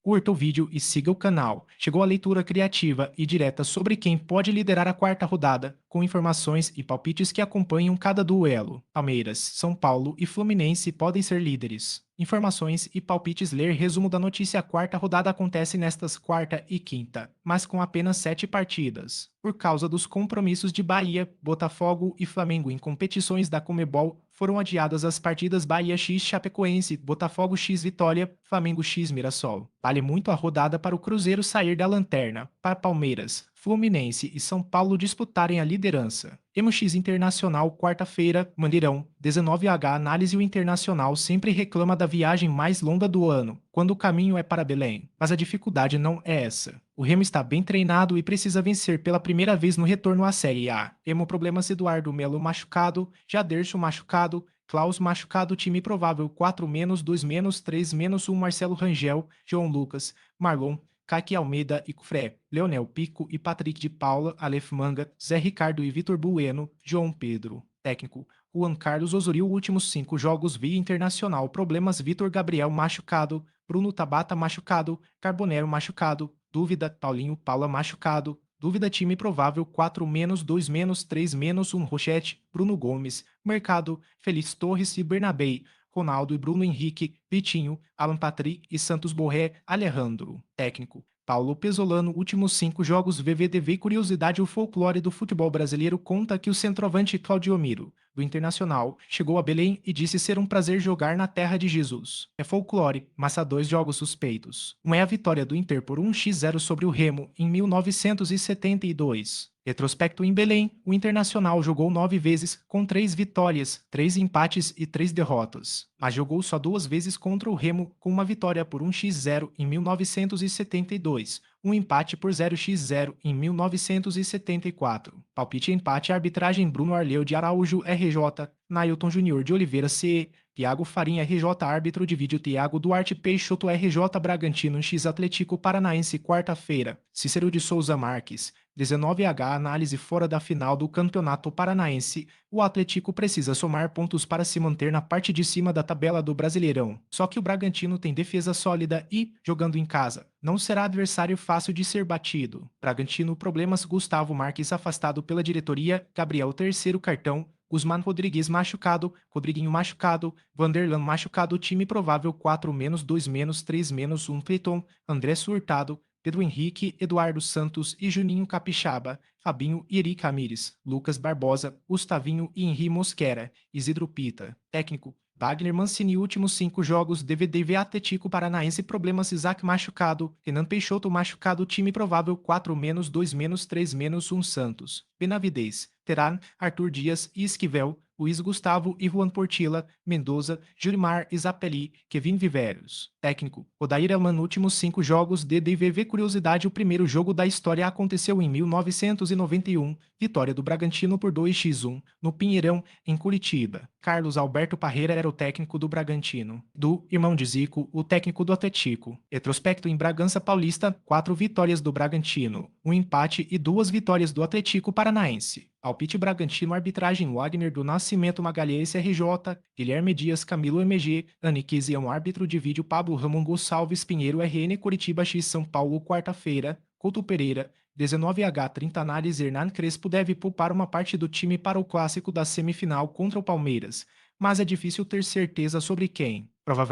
Curta o vídeo e siga o canal. Chegou a leitura criativa e direta sobre quem pode liderar a quarta rodada, com informações e palpites que acompanham cada duelo. Palmeiras, São Paulo e Fluminense podem ser líderes. Informações e palpites. Ler resumo da notícia. A quarta rodada acontece nestas quarta e quinta, mas com apenas 7 partidas. Por causa dos compromissos de Bahia, Botafogo e Flamengo em competições da Conmebol, foram adiadas as partidas Bahia x Chapecoense, Botafogo x Vitória, Flamengo x Mirassol. Vale muito a rodada para o Cruzeiro sair da lanterna, para Palmeiras, Fluminense e São Paulo disputarem a liderança. MX Internacional, quarta-feira, Mandirão, 19h. Análise. O Internacional sempre reclama da viagem mais longa do ano, quando o caminho é para Belém. Mas a dificuldade não é essa. O Remo está bem treinado e precisa vencer pela primeira vez no retorno à Série A. Emo problemas. Eduardo Melo machucado, Jaderson machucado, Klaus machucado. Time provável 4-2-3-1. Marcelo Rangel, João Lucas, Marlon, Kaki Almeida e Cufré, Leonel Pico e Patrick de Paula, Aleph Manga, Zé Ricardo e Vitor Bueno, João Pedro. Técnico: Juan Carlos Osorio. Últimos 5 jogos via Internacional. Problemas: Vitor Gabriel machucado, Bruno Tabata machucado, Carbonero machucado, dúvida Paulinho Paula machucado, dúvida. Time provável 4-2-3-1. Rochete, Bruno Gomes, Mercado, Feliz Torres e Bernabei, Ronaldo e Bruno Henrique, Vitinho, Alan Patrick e Santos Borré. Alejandro. Técnico: Paulo Pesolano. Últimos 5 jogos VVDV. Curiosidade: o folclore do futebol brasileiro conta que o centroavante Claudio Miro, do Internacional, chegou a Belém e disse ser um prazer jogar na terra de Jesus. É folclore, mas há 2 jogos suspeitos. Um é a vitória do Inter por 1-0 sobre o Remo em 1972. Retrospecto: em Belém, o Internacional jogou 9 vezes, com 3 vitórias, 3 empates e 3 derrotas. Mas jogou só 2 vezes contra o Remo, com uma vitória por 1-0 em 1972, um empate por 0-0 em 1974. Palpite: empate. Arbitragem: Bruno Arleu de Araújo, RJ, Nailton Júnior de Oliveira, CE, Tiago Farinha, RJ. Árbitro de vídeo: Tiago Duarte Peixoto, RJ. Bragantino x Atlético Paranaense, quarta-feira, Cícero de Souza Marques, 19h. Análise. Fora da final do Campeonato Paranaense, o Atlético precisa somar pontos para se manter na parte de cima da tabela do Brasileirão. Só que o Bragantino tem defesa sólida e, jogando em casa, não será adversário fácil de ser batido. Bragantino problemas: Gustavo Marques afastado pela diretoria, Gabriel terceiro cartão, Guzmán Rodrigues machucado, Rodriguinho machucado, Vanderlan machucado. Time provável 4-2-3-1. Cleiton, André Surtado, Pedro Henrique, Eduardo Santos e Juninho Capixaba, Fabinho e Eri Camires, Lucas Barbosa, Gustavinho e Henri Mosquera, Isidro Pita. Técnico: Wagner Mancini. Últimos 5 jogos DVDV. Atlético Paranaense problemas: Isaac machucado, Renan Peixoto machucado. Time provável 4-2-3-1. Santos, Benavidez, Terán, Arthur Dias e Esquivel, Luiz Gustavo e Juan Portilla, Mendoza, Julimar Isapeli, Kevin Viveiros. Técnico: Odair Elman. Últimos 5 jogos DDVV. Curiosidade: o primeiro jogo da história aconteceu em 1991, vitória do Bragantino por 2-1, no Pinheirão, em Curitiba. Carlos Alberto Parreira era o técnico do Bragantino. Do irmão de Zico, o técnico do Atlético. Retrospecto: em Bragança Paulista, 4 vitórias do Bragantino, um empate e 2 vitórias do Atlético Paranaense. Palpite: Bragantino. Arbitragem: Wagner do Nascimento Magalhães, RJ, Guilherme Dias Camilo, MG, Aniquisião. Árbitro de vídeo: Pablo Ramon Gonçalves Pinheiro, RN. Curitiba x São Paulo, quarta-feira, Couto Pereira, 19h. 30. Análise: Hernan Crespo deve poupar uma parte do time para o clássico da semifinal contra o Palmeiras, mas é difícil ter certeza sobre quem. Provavelmente